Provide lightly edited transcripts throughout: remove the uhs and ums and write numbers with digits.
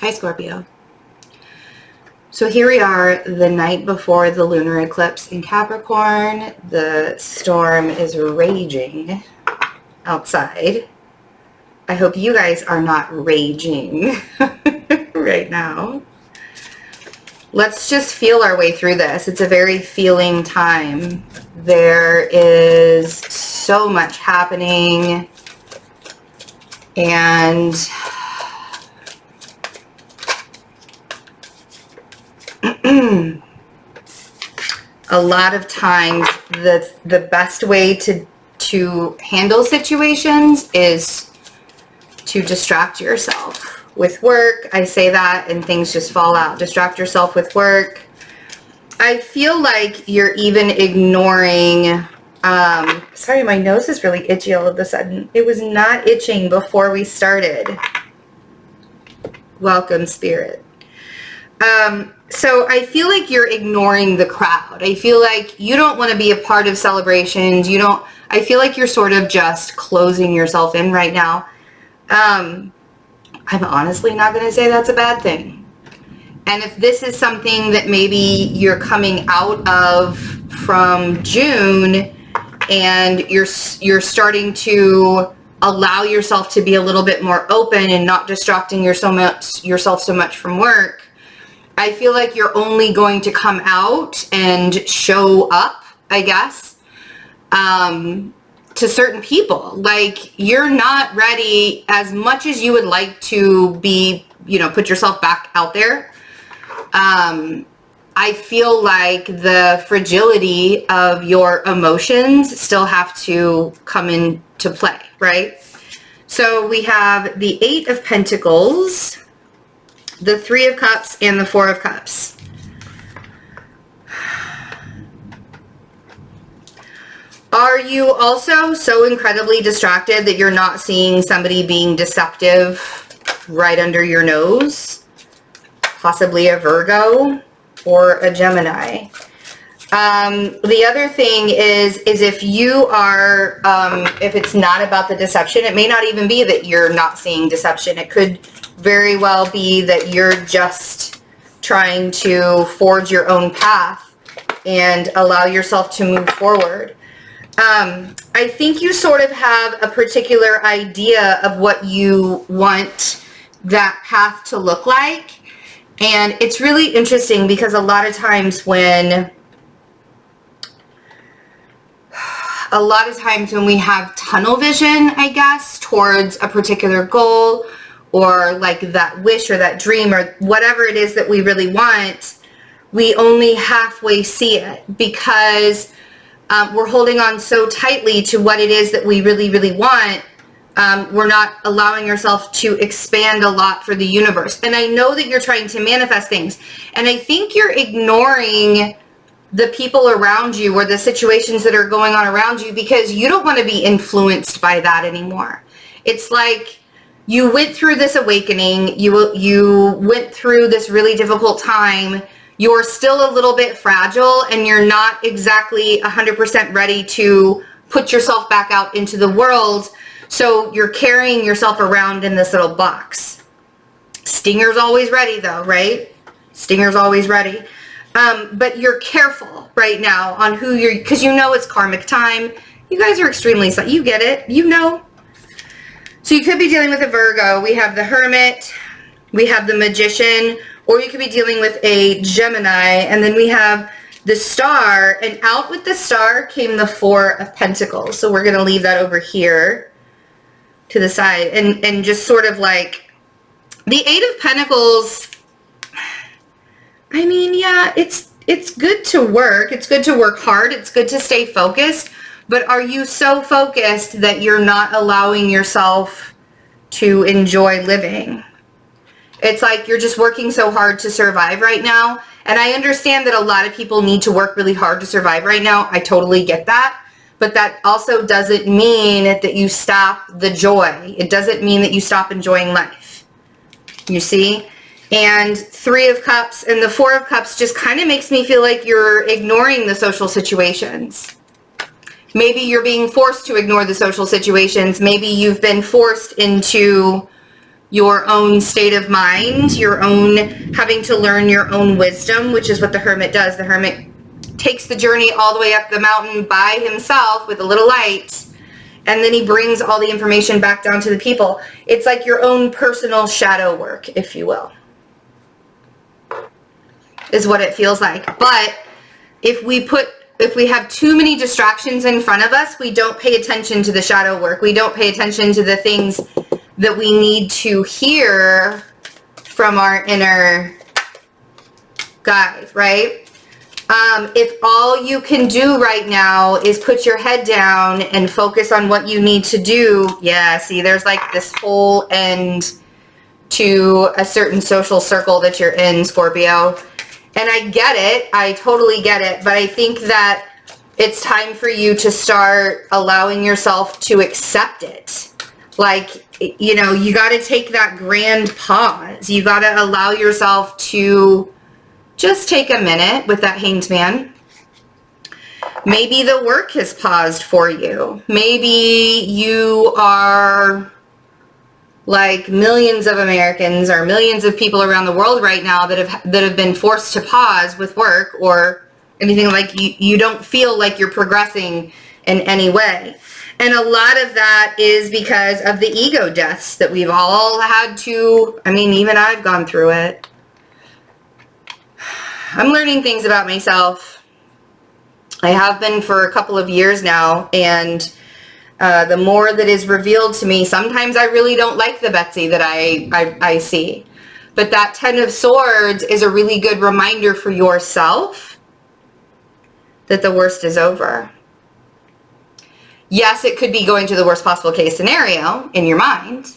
Hi, Scorpio. So here we are the night before the lunar eclipse in Capricorn. The storm is raging outside. I hope you guys are not raging right now. Let's just feel our way through this. It's a very feeling time. There is so much happening, and a lot of times the best way to handle situations is to distract yourself with work. I say that and things just fall out. Distract yourself with work. I feel like you're even ignoring, sorry, my nose is really itchy all of a sudden. It was not itching before we started. Welcome, Spirit. So I feel like you're ignoring the crowd. I feel like you don't want to be a part of celebrations. I feel like you're sort of just closing yourself in right now. I'm honestly not going to say that's a bad thing. And if this is something that maybe you're coming out of from June and you're starting to allow yourself to be a little bit more open and not distracting yourself so much from work, I feel like you're only going to come out and show up, I guess, to certain people. Like, you're not ready as much as you would like to be, put yourself back out there. I feel like the fragility of your emotions still have to come into play, right? So we have the 8 of Pentacles, the 3 of Cups, and the 4 of Cups. Are you also so incredibly distracted that you're not seeing somebody being deceptive right under your nose? Possibly a Virgo or a Gemini. The other thing is if you are, if it's not about the deception, it may not even be that you're not seeing deception. It could very well be that you're just trying to forge your own path and allow yourself to move forward. I think you sort of have a particular idea of what you want that path to look like. And it's really interesting because a lot of times when we have tunnel vision, I guess, towards a particular goal or like that wish or that dream or whatever it is that we really want, we only halfway see it because we're holding on so tightly to what it is that we really, really want. We're not allowing ourselves to expand a lot for the universe. And I know that you're trying to manifest things. And I think you're ignoring the people around you or the situations that are going on around you because you don't want to be influenced by that anymore. It's like you went through this awakening. You went through this really difficult time. You're still a little bit fragile and you're not exactly 100% ready to put yourself back out into the world. So you're carrying yourself around in this little box. Stinger's always ready though, right? Stinger's always ready. But you're careful right now on who because it's karmic time. You guys are extremely, you get it, So you could be dealing with a Virgo. We have the Hermit, we have the Magician, or you could be dealing with a Gemini, and then we have the Star, and out with the Star came the 4 of Pentacles. So we're going to leave that over here to the side, and just sort of like the 8 of Pentacles. I mean, yeah, it's good to work. It's good to work hard. It's good to stay focused. But are you so focused that you're not allowing yourself to enjoy living? It's like you're just working so hard to survive right now. And I understand that a lot of people need to work really hard to survive right now. I totally get that. But that also doesn't mean that you stop the joy. It doesn't mean that you stop enjoying life. You see? And 3 of Cups and the 4 of Cups just kind of makes me feel like you're ignoring the social situations. Maybe you're being forced to ignore the social situations. Maybe you've been forced into your own state of mind, your own having to learn your own wisdom, which is what the hermit does. The hermit takes the journey all the way up the mountain by himself with a little light, and then he brings all the information back down to the people. It's like your own personal shadow work, if you will, is what it feels like. But if we have too many distractions in front of us, we don't pay attention to the shadow work. We don't pay attention to the things that we need to hear from our inner guide, right? If all you can do right now is put your head down and focus on what you need to do, yeah, see, there's like this whole end to a certain social circle that you're in, Scorpio. And I get it. I totally get it. But I think that it's time for you to start allowing yourself to accept it. Like, you know, you got to take that grand pause. You got to allow yourself to just take a minute with that Hanged Man. Maybe the work has paused for you. Maybe you are like millions of Americans or millions of people around the world right now that have been forced to pause with work or anything. Like you don't feel like you're progressing in any way. And a lot of that is because of the ego deaths that we've all had to, I mean, even I've gone through it. I'm learning things about myself. I have been for a couple of years now, and the more that is revealed to me, sometimes I really don't like the Betsy that I see. But that Ten of Swords is a really good reminder for yourself that the worst is over. Yes, it could be going to the worst possible case scenario in your mind,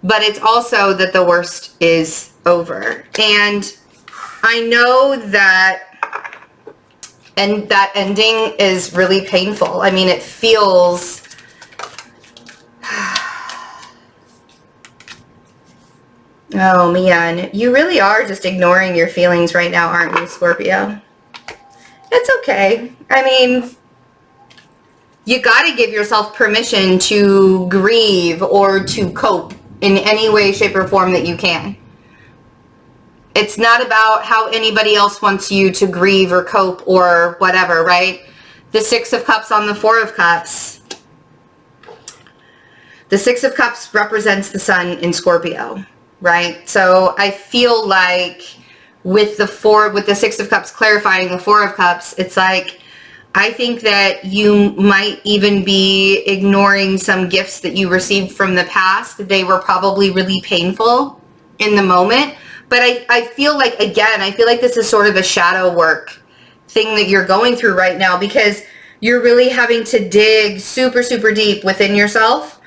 but it's also that the worst is over. And I know that, and that ending is really painful. I mean, it feels, oh man, you really are just ignoring your feelings right now, aren't you, Scorpio? It's okay. I mean, you got to give yourself permission to grieve or to cope in any way, shape, or form that you can. It's not about how anybody else wants you to grieve or cope or whatever, right? The Six of Cups on the Four of Cups. The Six of Cups represents the sun in Scorpio, right? So I feel like with the Six of Cups clarifying the Four of Cups, it's like, I think that you might even be ignoring some gifts that you received from the past. They were probably really painful in the moment. But I feel like, again, I feel like this is sort of a shadow work thing that you're going through right now, because you're really having to dig super, super deep within yourself.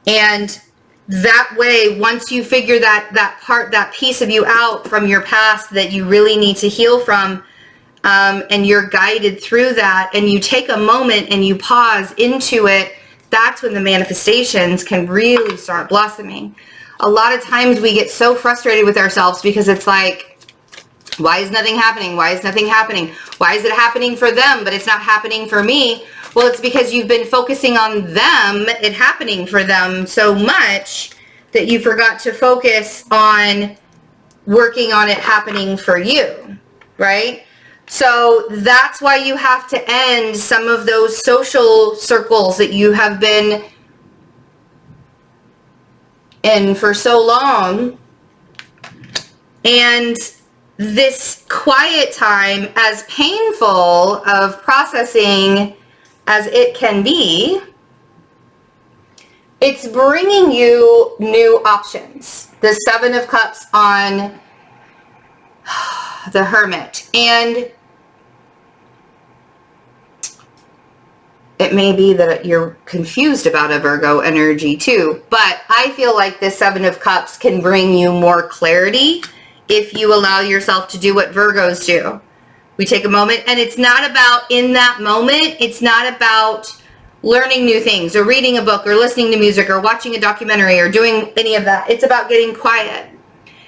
And that way, once you figure that piece of you out from your past that you really need to heal from, and you're guided through that, and you take a moment and you pause into it, that's when the manifestations can really start blossoming. A lot of times we get so frustrated with ourselves because it's like, why is nothing happening? Why is nothing happening? Why is it happening for them, but it's not happening for me? Well, it's because you've been focusing on them, it happening for them so much that you forgot to focus on working on it happening for you, right? So that's why you have to end some of those social circles that you have been in for so long. And this quiet time, as painful of processing as it can be, it's bringing you new options. The Seven of Cups on the Hermit. And it may be that you're confused about a Virgo energy too, but I feel like the Seven of Cups can bring you more clarity if you allow yourself to do what Virgos do. We take a moment, and it's not about in that moment, it's not about learning new things or reading a book or listening to music or watching a documentary or doing any of that. It's about getting quiet.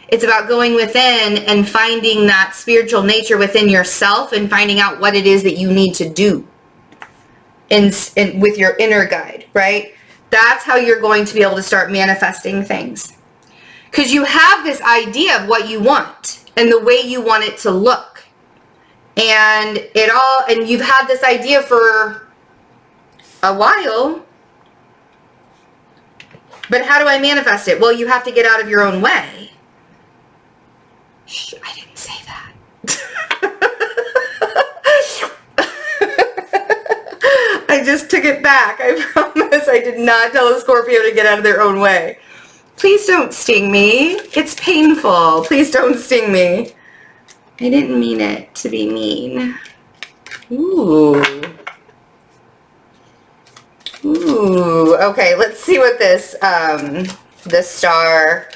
It's about going within and finding that spiritual nature within yourself and finding out what it is that you need to do. With your inner guide, right? That's how you're going to be able to start manifesting things. Because you have this idea of what you want and the way you want it to look. And you've had this idea for a while. But how do I manifest it? Well, you have to get out of your own way. Shh, I didn't say that. I just took it back. I promise I did not tell a Scorpio to get out of their own way. Please don't sting me. It's painful. Please don't sting me. I didn't mean it to be mean. Ooh. Ooh. Okay, let's see what this, the Star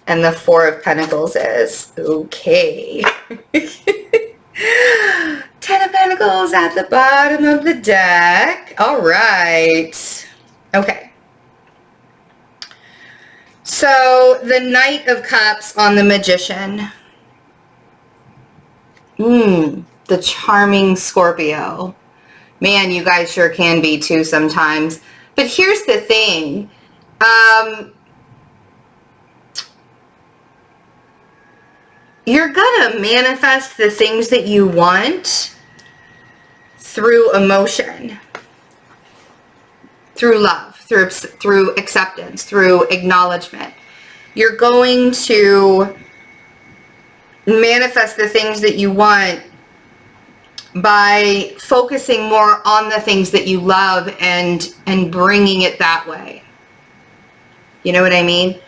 and the Four of Pentacles is. Okay. 10 of Pentacles at the bottom of the deck. All right. Okay. So the Knight of Cups on the Magician. The charming Scorpio. Man, you guys sure can be too sometimes. But here's the thing. You're gonna manifest the things that you want through emotion, through love, through acceptance, through acknowledgement. You're going to manifest the things that you want by focusing more on the things that you love and bringing it that way. You know what I mean?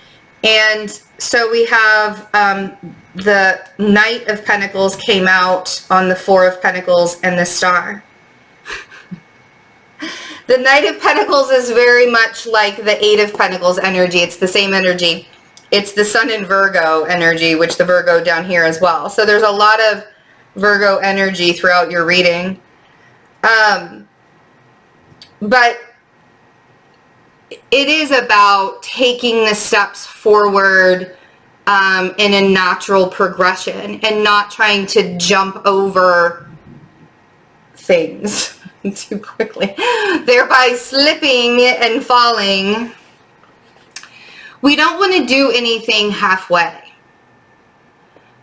And so we have the Knight of Pentacles came out on the Four of Pentacles and the Star. The Knight of Pentacles is very much like the Eight of Pentacles energy. It's the same energy. It's the Sun in Virgo energy, which the Virgo down here as well. So there's a lot of Virgo energy throughout your reading. But it is about taking the steps forward in a natural progression and not trying to jump over things too quickly, thereby slipping and falling. We don't want to do anything halfway.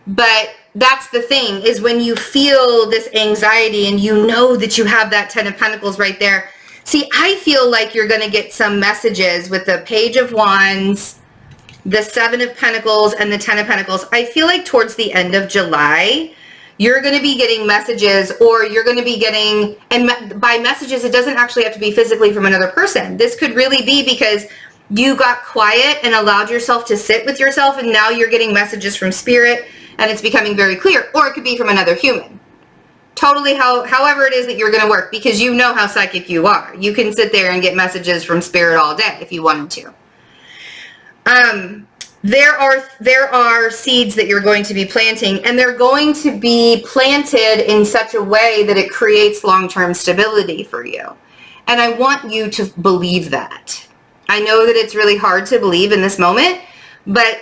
But that's the thing, is when you feel this anxiety and you know that you have that 10 of Pentacles right there. See, I feel like you're going to get some messages with the Page of Wands, the 7 of Pentacles, and the 10 of Pentacles. I feel like towards the end of July, you're going to be getting messages, or you're going to be getting, and by messages, it doesn't actually have to be physically from another person. This could really be because you got quiet and allowed yourself to sit with yourself, and now you're getting messages from Spirit, and it's becoming very clear. Or it could be from another human. Totally however it is that you're going to work, because you know how psychic you are. You can sit there and get messages from Spirit all day if you wanted to. There are seeds that you're going to be planting, and they're going to be planted in such a way that it creates long-term stability for you. And I want you to believe that. I know that it's really hard to believe in this moment, but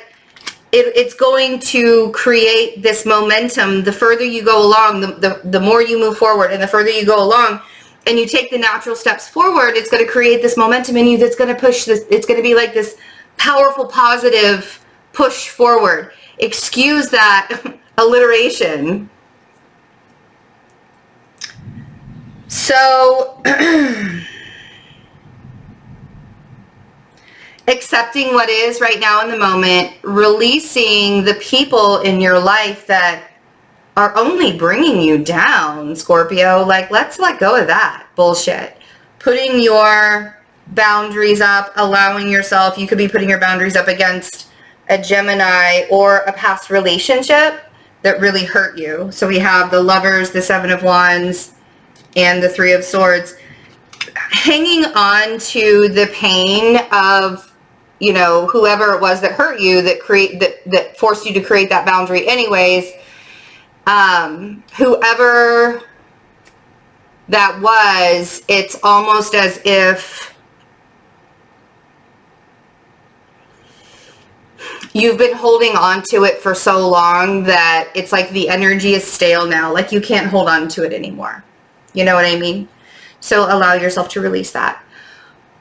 it's going to create this momentum. The further you go along, the more you move forward, and the further you go along and you take the natural steps forward, it's going to create this momentum in you that's going to push this. It's going to be like this powerful, positive push forward. Excuse that alliteration. So accepting what is right now in the moment, releasing the people in your life that are only bringing you down, Scorpio. Like, let's let go of that bullshit. Putting your boundaries up, allowing yourself, you could be putting your boundaries up against a Gemini or a past relationship that really hurt you. So we have the Lovers, the 7 of Wands, and the 3 of Swords. Hanging on to the pain of, you know, whoever it was that hurt you, that forced you to create that boundary anyways. Whoever that was, it's almost as if you've been holding on to it for so long that it's like the energy is stale now. Like you can't hold on to it anymore. You know what I mean? So allow yourself to release that.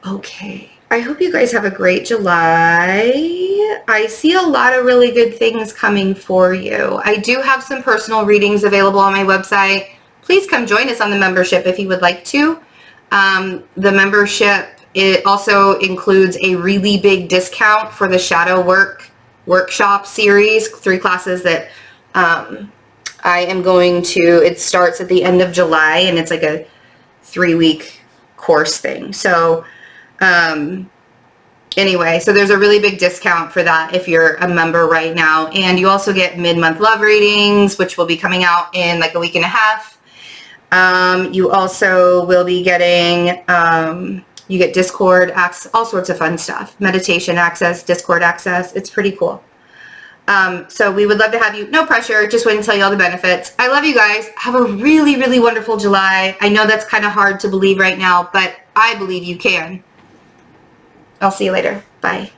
Okay. I hope you guys have a great July. I see a lot of really good things coming for you. I do have some personal readings available on my website. Please come join us on the membership if you would like to. The membership, it also includes a really big discount for the shadow work workshop series, 3 classes that I am going to. It starts at the end of July and it's like a 3-week course thing. So anyway, so there's a really big discount for that if you're a member right now. And you also get mid-month love readings, which will be coming out in like a week and a half. You also will be getting, you get Discord access, all sorts of fun stuff, meditation access, Discord access. It's pretty cool. So we would love to have you. No pressure. Just wait and tell you all the benefits. I love you guys. Have a really, really wonderful July. I know that's kind of hard to believe right now, but I believe you can. I'll see you later. Bye.